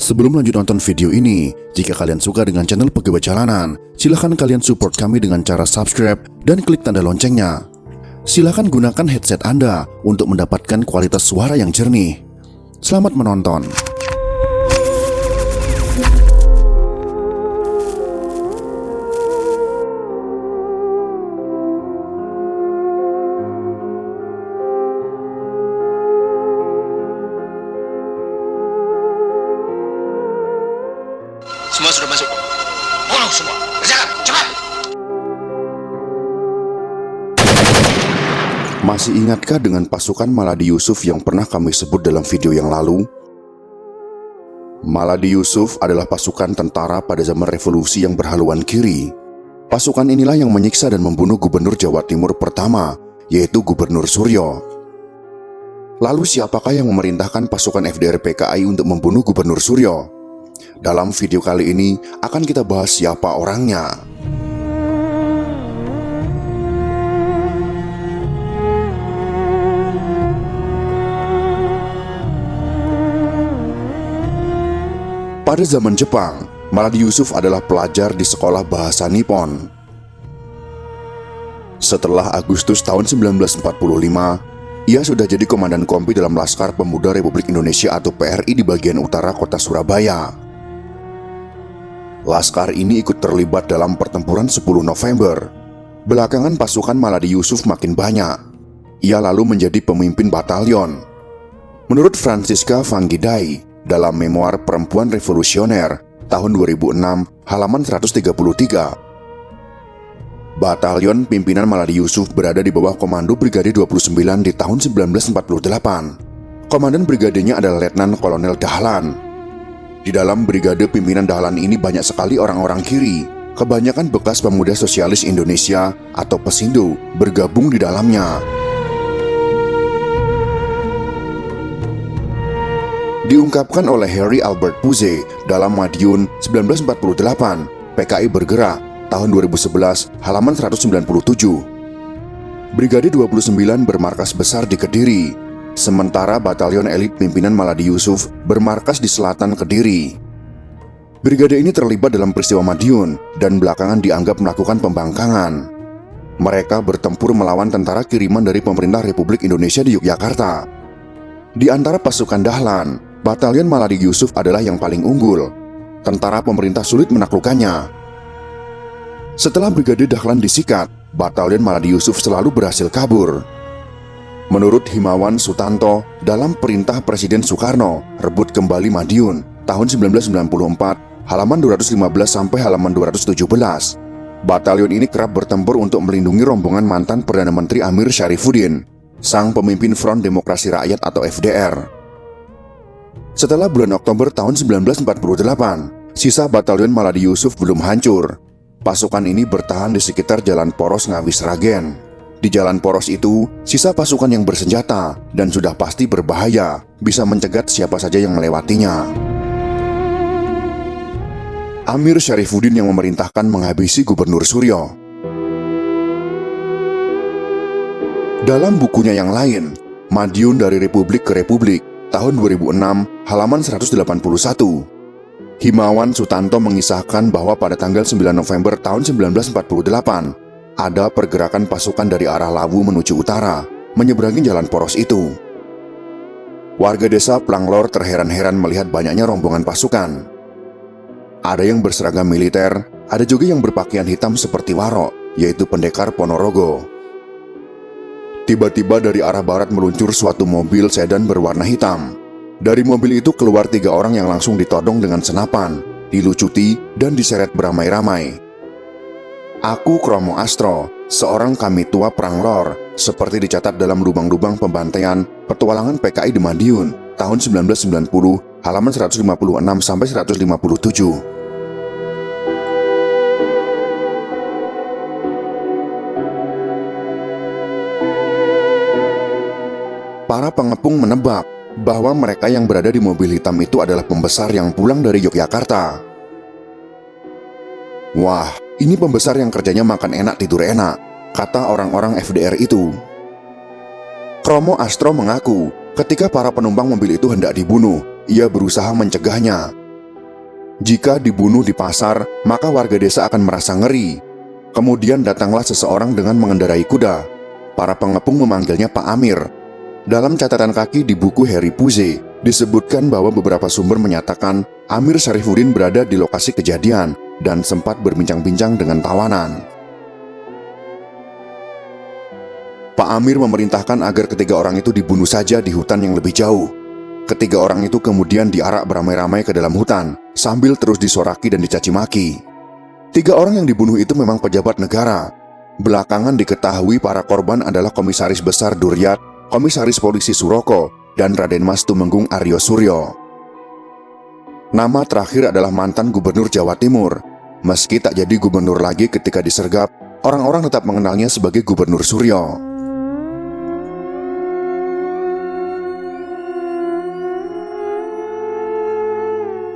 Sebelum lanjut nonton video ini, jika kalian suka dengan channel Pegawai Jalanan, silahkan kalian support kami dengan cara subscribe dan klik tanda loncengnya. Silahkan gunakan headset Anda untuk mendapatkan kualitas suara yang jernih. Selamat menonton. Semua sudah masuk. Bunuh semua. Kerjakan, cepat. Masih ingatkah dengan pasukan Maladi Yusuf yang pernah kami sebut dalam video yang lalu? Maladi Yusuf adalah pasukan tentara pada zaman revolusi yang berhaluan kiri. Pasukan inilah yang menyiksa dan membunuh gubernur Jawa Timur pertama, yaitu Gubernur Suryo. Lalu siapakah yang memerintahkan pasukan FDR PKI untuk membunuh Gubernur Suryo? Dalam video kali ini akan kita bahas siapa orangnya. Pada zaman Jepang, Maladi Yusuf adalah pelajar di sekolah bahasa Nippon. Setelah Agustus tahun 1945, ia sudah jadi komandan kompi dalam Laskar Pemuda Republik Indonesia atau PRI di bagian utara kota Surabaya. Laskar ini ikut terlibat dalam pertempuran 10 November. Belakangan pasukan Maladi Yusuf makin banyak. Ia lalu menjadi pemimpin batalion. Menurut Francisca Vanggidai dalam memoir Perempuan Revolusioner tahun 2006 halaman 133, batalion pimpinan Maladi Yusuf berada di bawah komando Brigade 29 di tahun 1948. Komandan brigadenya adalah Letnan Kolonel Dahlan. Di dalam brigade pimpinan Dahlan ini banyak sekali orang-orang kiri, kebanyakan bekas pemuda sosialis Indonesia atau Pesindo bergabung di dalamnya. Diungkapkan oleh Harry Albert Puze dalam Madiun 1948, PKI bergerak tahun 2011 halaman 197. Brigade 29 bermarkas besar di Kediri, sementara batalion elit pimpinan Maladi Yusuf bermarkas di selatan Kediri. Brigade ini terlibat dalam peristiwa Madiun dan belakangan dianggap melakukan pembangkangan. Mereka bertempur melawan tentara kiriman dari pemerintah Republik Indonesia di Yogyakarta. Di antara pasukan Dahlan, batalion Maladi Yusuf adalah yang paling unggul. Tentara pemerintah sulit menaklukkannya. Setelah Brigade Dahlan disikat, batalion Maladi Yusuf selalu berhasil kabur. Menurut Himawan Sutanto, dalam perintah Presiden Soekarno, rebut kembali Madiun tahun 1994, halaman 215 sampai halaman 217. Batalion ini kerap bertempur untuk melindungi rombongan mantan Perdana Menteri Amir Syarifuddin, sang pemimpin Front Demokrasi Rakyat atau FDR. Setelah bulan Oktober tahun 1948, sisa batalion Maladi Yusuf belum hancur. Pasukan ini bertahan di sekitar Jalan Poros Ngawi Sragen. Di Jalan Poros itu, sisa pasukan yang bersenjata dan sudah pasti berbahaya bisa mencegat siapa saja yang melewatinya. Amir Syarifuddin yang memerintahkan menghabisi Gubernur Suryo. Dalam bukunya yang lain, Madiun dari Republik ke Republik, tahun 2006, halaman 181, Himawan Sutanto mengisahkan bahwa pada tanggal 9 November tahun 1948, ada pergerakan pasukan dari arah Lawu menuju utara, menyeberangi Jalan Poros itu. Warga desa Planglor terheran-heran melihat banyaknya rombongan pasukan. Ada yang berseragam militer, ada juga yang berpakaian hitam seperti Warok, yaitu pendekar Ponorogo. Tiba-tiba dari arah barat meluncur suatu mobil sedan berwarna hitam. Dari mobil itu keluar 3 orang yang langsung ditodong dengan senapan, dilucuti, dan diseret beramai-ramai. Aku Kromo Astro, seorang kami tua Pranglor, seperti dicatat dalam lubang-lubang pembantaian Petualangan PKI di Madiun tahun 1990, halaman 156 sampai 157. Para pengepung menebak bahwa mereka yang berada di mobil hitam itu adalah pembesar yang pulang dari Yogyakarta. Wah, ini pembesar yang kerjanya makan enak tidur enak, kata orang-orang FDR itu. Kromo Astro mengaku ketika para penumpang mobil itu hendak dibunuh, ia berusaha mencegahnya. Jika dibunuh di pasar, maka warga desa akan merasa ngeri. Kemudian datanglah seseorang dengan mengendarai kuda. Para pengepung memanggilnya Pak Amir. Dalam catatan kaki di buku Harry Puze, disebutkan bahwa beberapa sumber menyatakan Amir Syarifuddin berada di lokasi kejadian dan sempat berbincang-bincang dengan tawanan. Pak Amir memerintahkan agar ketiga orang itu dibunuh saja di hutan yang lebih jauh. Ketiga orang itu kemudian diarak beramai-ramai ke dalam hutan, sambil terus disoraki dan dicaci maki. 3 orang yang dibunuh itu memang pejabat negara. Belakangan diketahui para korban adalah Komisaris Besar Duryat, Komisaris Polisi Suroko, dan Raden Mas Tumenggung Aryo Suryo. Nama terakhir adalah mantan Gubernur Jawa Timur. Meski tak jadi gubernur lagi ketika disergap, orang-orang tetap mengenalnya sebagai Gubernur Suryo.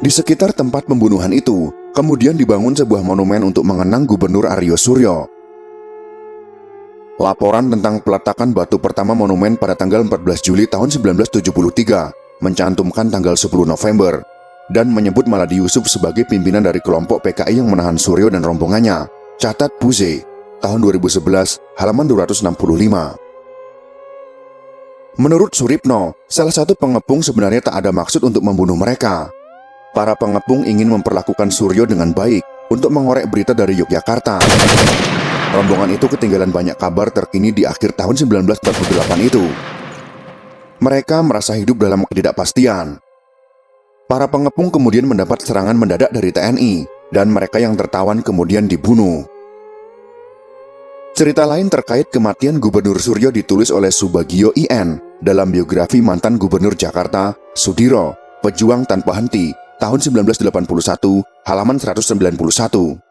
Di sekitar tempat pembunuhan itu, kemudian dibangun sebuah monumen untuk mengenang Gubernur Aryo Suryo. Laporan tentang peletakan batu pertama monumen pada tanggal 14 Juli tahun 1973 mencantumkan tanggal 10 November dan menyebut Maladi Yusuf sebagai pimpinan dari kelompok PKI yang menahan Suryo dan rombongannya. Catat Puze, tahun 2011, halaman 265. Menurut Suripno, salah satu pengepung sebenarnya tak ada maksud untuk membunuh mereka. Para pengepung ingin memperlakukan Suryo dengan baik untuk mengorek berita dari Yogyakarta. Rombongan itu ketinggalan banyak kabar terkini di akhir tahun 1948 itu. Mereka merasa hidup dalam ketidakpastian. Para pengepung kemudian mendapat serangan mendadak dari TNI, dan mereka yang tertawan kemudian dibunuh. Cerita lain terkait kematian Gubernur Suryo ditulis oleh Subagio IN dalam biografi mantan Gubernur Jakarta, Sudiro, Pejuang Tanpa Henti, tahun 1981, halaman 191.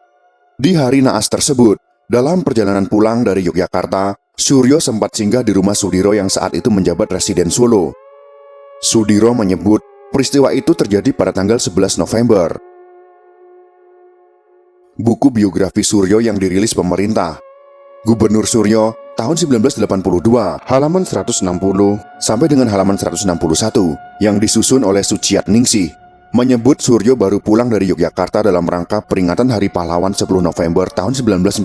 Di hari naas tersebut, dalam perjalanan pulang dari Yogyakarta, Suryo sempat singgah di rumah Sudiro yang saat itu menjabat Residen Solo. Sudiro menyebut peristiwa itu terjadi pada tanggal 11 November. Buku biografi Suryo yang dirilis pemerintah, Gubernur Suryo, tahun 1982, halaman 160 sampai dengan halaman 161, yang disusun oleh Suciat Ningsih, menyebut Suryo baru pulang dari Yogyakarta dalam rangka peringatan Hari Pahlawan 10 November tahun 1948.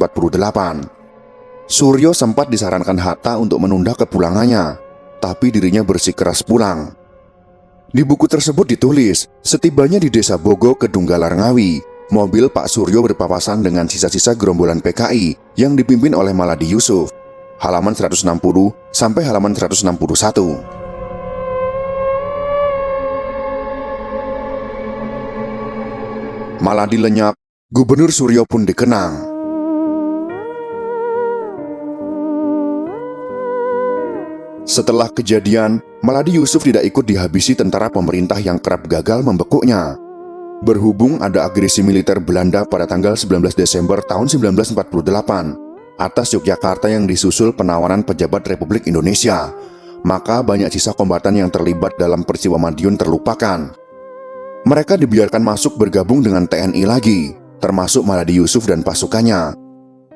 Suryo sempat disarankan Hatta untuk menunda kepulangannya, tapi dirinya bersikeras pulang. Di buku tersebut ditulis, setibanya di Desa Bogo, Kedunggalar Ngawi, mobil Pak Suryo berpapasan dengan sisa-sisa gerombolan PKI yang dipimpin oleh Maladi Yusuf, halaman 160 sampai halaman 161. Maladi lenyap, Gubernur Suryo pun dikenang. Setelah kejadian, Maladi Yusuf tidak ikut dihabisi tentara pemerintah yang kerap gagal membekuknya. Berhubung ada agresi militer Belanda pada tanggal 19 Desember tahun 1948 atas Yogyakarta yang disusul penawanan pejabat Republik Indonesia, maka banyak sisa kombatan yang terlibat dalam peristiwa Madiun terlupakan. Mereka dibiarkan masuk bergabung dengan TNI lagi, termasuk Maladi Yusuf dan pasukannya.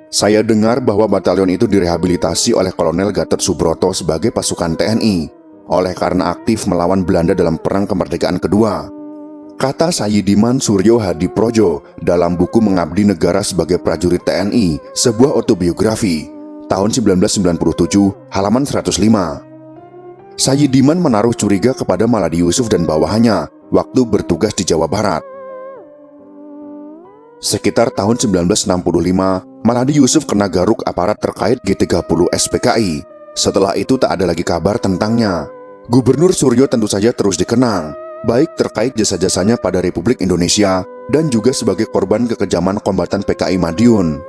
Saya dengar bahwa batalion itu direhabilitasi oleh Kolonel Gatot Subroto sebagai pasukan TNI, oleh karena aktif melawan Belanda dalam Perang Kemerdekaan Kedua. Kata Sayyidiman Suryo Hadiprojo dalam buku Mengabdi Negara sebagai Prajurit TNI, sebuah autobiografi, tahun 1997, halaman 105. Sayyidiman menaruh curiga kepada Maladi Yusuf dan bawahannya waktu bertugas di Jawa Barat. Sekitar tahun 1965, Maladi Yusuf kena garuk aparat terkait G30 SPKI. Setelah itu tak ada lagi kabar tentangnya. Gubernur Suryo tentu saja terus dikenang, baik terkait jasa-jasanya pada Republik Indonesia dan juga sebagai korban kekejaman kombatan PKI Madiun.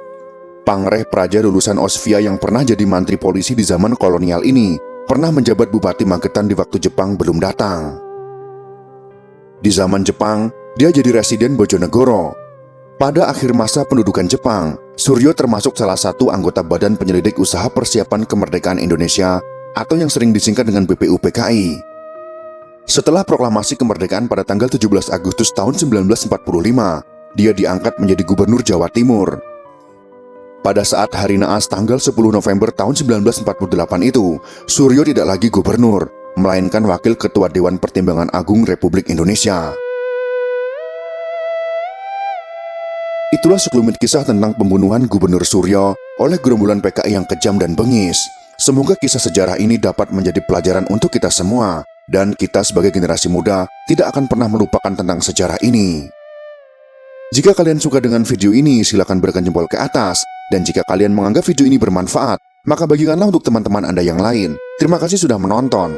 Pangreh Praja lulusan Osvia yang pernah jadi mantri polisi di zaman kolonial ini pernah menjabat Bupati Magetan di waktu Jepang belum datang. Di zaman Jepang, dia jadi residen Bojonegoro. Pada akhir masa pendudukan Jepang, Suryo termasuk salah satu anggota Badan Penyelidik Usaha Persiapan Kemerdekaan Indonesia atau yang sering disingkat dengan BPUPKI. Setelah proklamasi kemerdekaan pada tanggal 17 Agustus tahun 1945, dia diangkat menjadi Gubernur Jawa Timur. Pada saat hari naas tanggal 10 November tahun 1948 itu, Suryo tidak lagi gubernur, melainkan Wakil Ketua Dewan Pertimbangan Agung Republik Indonesia. Itulah sekelumit kisah tentang pembunuhan Gubernur Suryo oleh gerombolan PKI yang kejam dan bengis. Semoga kisah sejarah ini dapat menjadi pelajaran untuk kita semua, dan kita sebagai generasi muda tidak akan pernah melupakan tentang sejarah ini. Jika kalian suka dengan video ini, silakan berikan jempol ke atas. Dan jika kalian menganggap video ini bermanfaat, maka bagikanlah untuk teman-teman Anda yang lain. Terima kasih sudah menonton.